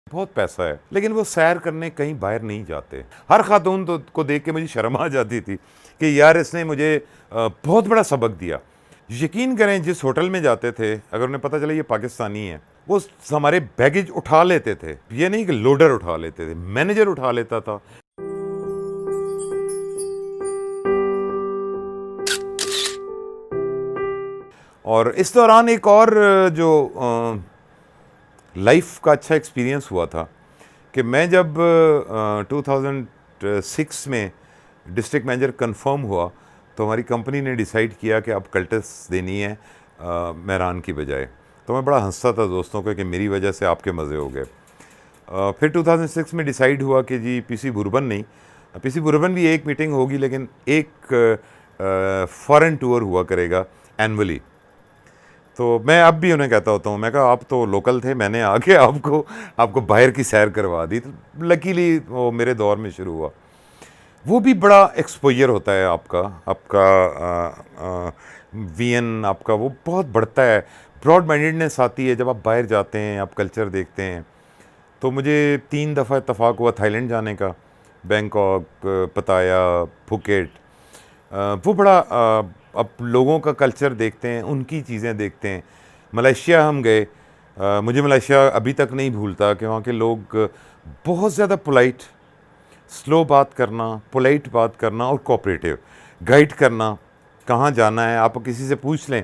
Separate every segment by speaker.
Speaker 1: बहुत पैसा है, लेकिन वो सैर करने कहीं बाहर नहीं जाते। हर खातून तो को देख के मुझे शर्म आ जाती थी कि यार इसने मुझे बहुत बड़ा सबक दिया। यकीन करें जिस होटल में जाते थे, अगर उन्हें पता चला ये पाकिस्तानी है, वो हमारे बैगेज उठा लेते थे। ये नहीं कि लोडर उठा लेते थे, मैनेजर उठा लेता था। और इस दौरान एक और जो लाइफ का अच्छा एक्सपीरियंस हुआ था कि मैं जब 2006 में डिस्ट्रिक्ट मैनेजर कंफर्म हुआ तो हमारी कंपनी ने डिसाइड किया कि अब कल्टस देनी है मेहरान की बजाय। तो मैं बड़ा हंसता था दोस्तों को कि मेरी वजह से आपके मज़े हो गए। फिर 2006 में डिसाइड हुआ कि जी पीसी बुरबन नहीं, पीसी बुरबन भी एक मीटिंग होगी, लेकिन एक फॉरेन टूर हुआ करेगा एनुअली। तो मैं अब भी उन्हें कहता होता हूँ, मैं कहा आप तो लोकल थे, मैंने आके आपको बाहर की सैर करवा दी। तो लकीली वो मेरे दौर में शुरू हुआ। वो भी बड़ा एक्सपोजर होता है आपका वीएन आपका वो बहुत बढ़ता है, ब्रॉड माइंडेडनेस आती है जब आप बाहर जाते हैं, आप कल्चर देखते हैं। तो मुझे 3 दफ़ा इत्तफाक हुआ थाईलैंड जाने का, बैंकॉक, पताया, फुकेट। वो बड़ा अब लोगों का कल्चर देखते हैं, उनकी चीज़ें देखते हैं। मलेशिया हम गए, मुझे मलेशिया अभी तक नहीं भूलता कि वहाँ के लोग बहुत ज़्यादा पोलाइट, स्लो बात करना, पोलाइट बात करना और कोऑपरेटिव, गाइड करना। कहाँ जाना है आप किसी से पूछ लें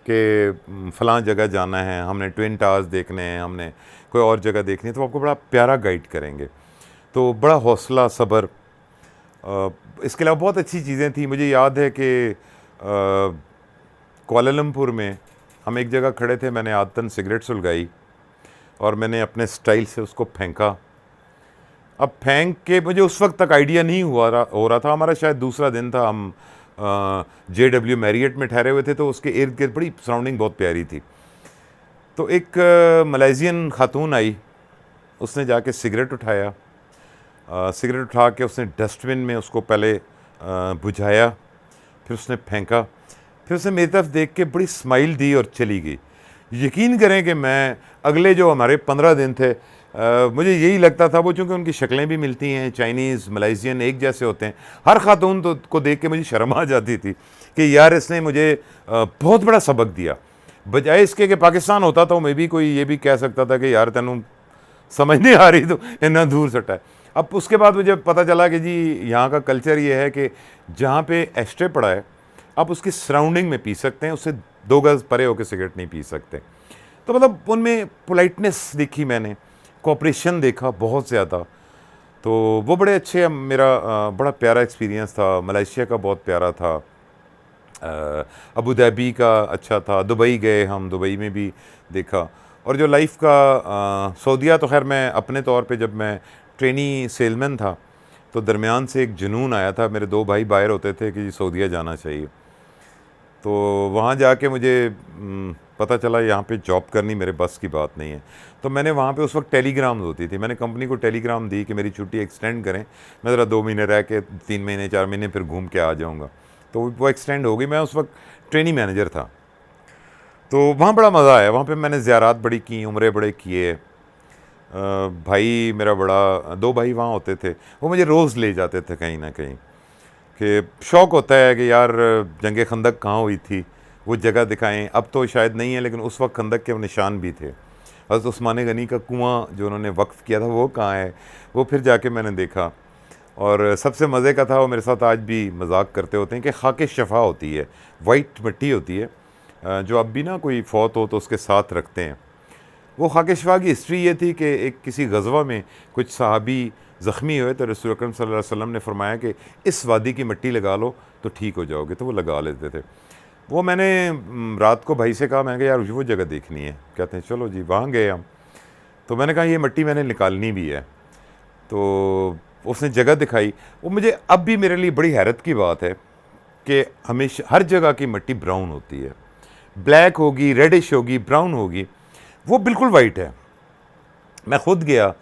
Speaker 1: कि फ़लाँ जगह जाना है, हमने ट्विन टावर्स देखने हैं, हमने कोई और जगह देखनी है, तो आपको बड़ा प्यारा गाइड करेंगे। तो बड़ा हौसला, सब्र। इसके अलावा बहुत अच्छी चीज़ें थी। मुझे याद है कि कुआलालंपुर में हम एक जगह खड़े थे, मैंने आदतन सिगरेट सुलगाई और मैंने अपने स्टाइल से उसको फेंका। अब फेंक के मुझे उस वक्त तक आइडिया नहीं हो रहा था, हमारा शायद दूसरा दिन था, हम JW मैरियट में ठहरे हुए थे, तो उसके इर्द गिर्द बड़ी सराउंडिंग बहुत प्यारी थी। तो एक मलेशियन खातून आई, उसने जाके सिगरेट उठाया, सिगरेट उठा के उसने डस्टबिन में उसको पहले बुझाया, फिर उसने फेंका, फिर उसने मेरी तरफ देख के बड़ी स्माइल दी और चली गई। यकीन करें कि मैं अगले जो हमारे 15 दिन थे, मुझे यही लगता था, वो चूँकि उनकी शक्लें भी मिलती हैं, चाइनीज़ मलेशियन एक जैसे होते हैं, हर खातून तो को देख के मुझे शर्म आ जाती थी कि यार इसने मुझे बहुत बड़ा सबक दिया। बजाय इसके कि पाकिस्तान होता तो मैं भी कोई ये भी कह सकता था कि यार तेनू समझ नहीं आ रही तो इतना दूर सटा है। अब उसके बाद मुझे पता चला कि जी यहाँ का कल्चर ये है कि जहाँ पे एस्ट्रे पड़ा है आप उसकी सराउंडिंग में पी सकते हैं, उससे 2 गज़ परे होकर सिगरेट नहीं पी सकते। तो मतलब उनमें पोलाइटनेस देखी मैंने, कोऑपरेशन देखा बहुत ज़्यादा। तो वो बड़े अच्छे, मेरा बड़ा प्यारा एक्सपीरियंस था। मलेशिया का बहुत प्यारा था, अबू धाबी का अच्छा था, दुबई गए हम, दुबई में भी देखा। और जो लाइफ का सऊदीया तो खैर मैं अपने तौर पे जब मैं ट्रेनी सेलमैन था तो दरमियान से एक जुनून आया था, मेरे 2 भाई बाहर होते थे कि सऊदीया जाना चाहिए। तो वहाँ जाके मुझे पता चला यहाँ पे जॉब करनी मेरे बस की बात नहीं है। तो मैंने वहाँ पे उस वक्त टेलीग्राम्स होती थी, मैंने कंपनी को टेलीग्राम दी कि मेरी छुट्टी एक्सटेंड करें, मैं ज़रा 2 महीने रह के 3 महीने 4 महीने फिर घूम के आ जाऊँगा। तो वो एक्सटेंड हो गई। मैं उस वक्त ट्रेनी मैनेजर था। तो वहाँ बड़ा मज़ा आया, वहाँ पे मैंने ज़ियारात बड़ी की, उम्रे बड़े किए। भाई मेरा बड़ा 2 भाई वहाँ होते थे, वो मुझे रोज़ ले जाते थे कहीं ना कहीं, कि शौक़ होता है कि यार जंग खंदक कहाँ हुई थी, वो जगह दिखाएं। अब तो शायद नहीं है, लेकिन उस वक्त खंदक के निशान भी थे। हज़रत उस्मान गनी का कुआँ जो उन्होंने वक्फ़ किया था वो कहाँ है, वो फिर जाके मैंने देखा। और सबसे मज़े का था, वो मेरे साथ आज भी मजाक करते होते हैं कि खाके शफ़ा होती है, वाइट मिट्टी होती है, जो अब भी ना कोई फौत हो तो उसके साथ रखते हैं। वो खाके शफ़ा की हिस्ट्री ये थी कि एक किसी गज़वा में कुछ सहाबी ज़ख्मी हुए तो रसूल अकरम सल्लल्लाहु अलैहि वसल्लम ने फरमाया कि इस वादी की मिट्टी लगा लो तो ठीक हो जाओगे, तो वो लगा लेते थे। वो मैंने रात को भाई से कहा, मैंने कहा यार वो जगह देखनी है। कहते हैं चलो जी, वहाँ गए हम। तो मैंने कहा ये मिट्टी मैंने निकालनी भी है। तो उसने जगह दिखाई। वो मुझे अब भी मेरे लिए बड़ी हैरत की बात है कि हमेशा हर जगह की मिट्टी ब्राउन होती है, ब्लैक होगी, रेडिश होगी, ब्राउन होगी, वो बिल्कुल वाइट है। मैं खुद गया,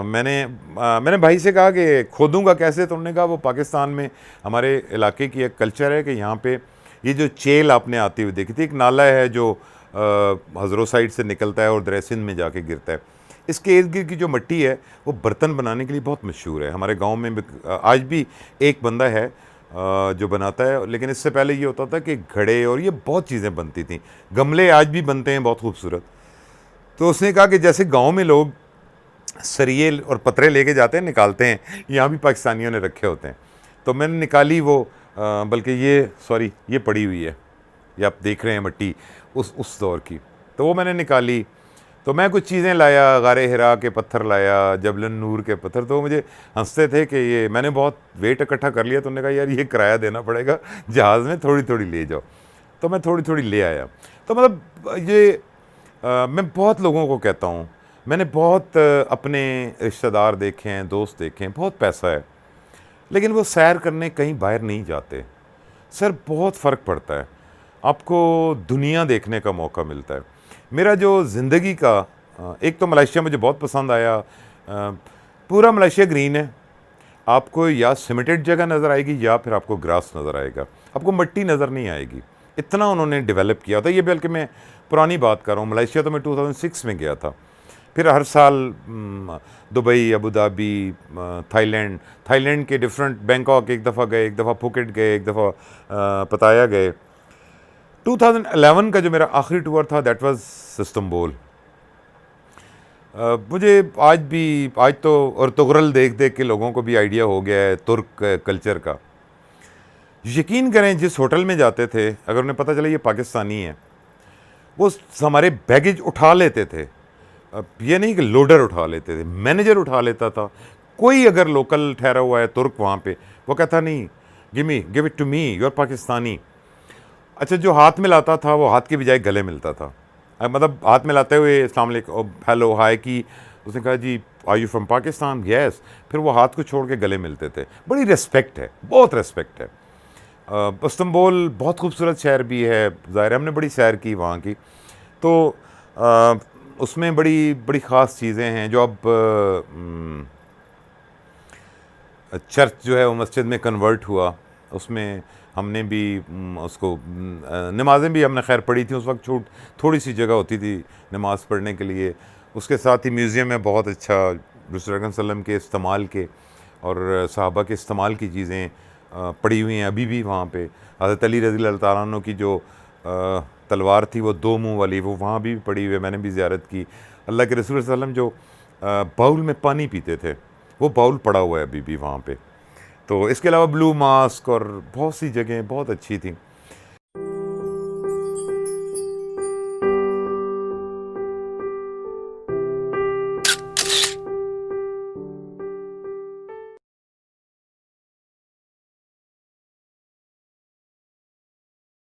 Speaker 1: मैंने भाई से कहा कि खोदूंगा कैसे, तो उन्होंने कहा वो पाकिस्तान में हमारे इलाके की एक कल्चर है कि यहाँ पे ये जो चेल आपने आती हुई देखी थी, एक नाला है जो हज़रो साइड से निकलता है और दरसिंध में जाके गिरता है, इसके इर्द गिर्द की जो मिट्टी है वो बर्तन बनाने के लिए बहुत मशहूर है। हमारे गांव में आज भी एक बंदा है जो बनाता है, लेकिन इससे पहले ये होता था कि घड़े और ये बहुत चीज़ें बनती थी। गमले आज भी बनते हैं बहुत खूबसूरत। तो उसने कहा कि जैसे गांव में लोग सरिये और पतरे लेके जाते हैं, निकालते हैं, यहाँ भी पाकिस्तानियों ने रखे होते हैं। तो मैंने निकाली वो, बल्कि ये पड़ी हुई है, ये आप देख रहे हैं मिट्टी उस दौर की। तो वो मैंने निकाली। तो मैं कुछ चीज़ें लाया, गारे हिरा के पत्थर लाया, जबलन नूर के पत्थर। तो मुझे हंसते थे कि ये मैंने बहुत वेट इकट्ठा कर लिया। तो उन्होंने कहा यार ये किराया देना पड़ेगा, जहाज़ में थोड़ी थोड़ी ले जाओ। तो मैं थोड़ी थोड़ी ले आया। तो मतलब ये मैं बहुत लोगों को कहता हूँ, मैंने बहुत अपने रिश्तेदार देखे हैं, दोस्त देखे हैं, बहुत पैसा है, लेकिन वो सैर करने कहीं बाहर नहीं जाते। सर बहुत फ़र्क पड़ता है, आपको दुनिया देखने का मौका मिलता है। मेरा जो ज़िंदगी का एक तो मलेशिया मुझे बहुत पसंद आया। पूरा मलेशिया ग्रीन है, आपको या सीमेंटेड जगह नज़र आएगी या फिर आपको ग्रास नज़र आएगा, आपको मिट्टी नज़र नहीं आएगी। इतना उन्होंने डेवलप किया था। ये बल्कि मैं पुरानी बात कर रहा हूँ, मलेशिया तो मैं 2006 में गया था। फिर हर साल दुबई, अबू धाबी, थाईलैंड के डिफरेंट, बैंकॉक एक दफ़ा गए, एक दफ़ा फुकेट गए, एक दफ़ा पताया गए। 2011 का जो मेरा आखिरी टूर था दैट वाज इस्तांबुल। मुझे आज तो अर्तुगरुल देख देख के लोगों को भी आइडिया हो गया है तुर्क कल्चर का। यकीन करें जिस होटल में जाते थे, अगर उन्हें पता चला ये पाकिस्तानी है, वो हमारे बैगेज उठा लेते थे। ये नहीं कि लोडर उठा लेते थे, मैनेजर उठा लेता था। कोई अगर लोकल ठहरा हुआ है तुर्क वहाँ पे, वो कहता नहीं give it to me, you are Pakistani. अच्छा, जो हाथ में लाता था वो हाथ के बजाय गले मिलता था। मतलब हाथ में लाते हुए अस्सलाम वालेकुम, हेलो, हाय की, उसने कहा जी are you from Pakistan, yes, फिर वो हाथ को छोड़ के गले मिलते थे। बड़ी रेस्पेक्ट है, बहुत रेस्पेक्ट है। इस्तांबुल बहुत खूबसूरत शहर भी है, ज़ाहिर हमने बड़ी सैर की वहाँ की। तो उसमें बड़ी बड़ी ख़ास चीज़ें हैं। जो अब चर्च जो है वो मस्जिद में कन्वर्ट हुआ, उसमें हमने भी उसको नमाज़ें भी हमने खैर पढ़ी थी। उस वक्त थोड़ी सी जगह होती थी नमाज़ पढ़ने के लिए। उसके साथ ही म्यूज़ियम में बहुत अच्छा रसूल सल्लल्लाहु अलैहि वसल्लम के इस्तेमाल के और सहाबा के इस्तेमाल की चीज़ें पड़ी हुई हैं अभी भी वहाँ पे। हज़रत अली रज़ियल्लाहु ताला अन्हु की जो तलवार थी वो 2 मुँह वाली, वो वहाँ भी पड़ी हुई है, मैंने भी ज़ियारत की। अल्लाह के रसूल सल्लल्लाहु अलैहि वसल्लम जो बाउल में पानी पीते थे, वो बाउल पड़ा हुआ है अभी भी वहाँ पे। तो इसके अलावा ब्लू मास्क और बहुत सी जगहें बहुत अच्छी थी।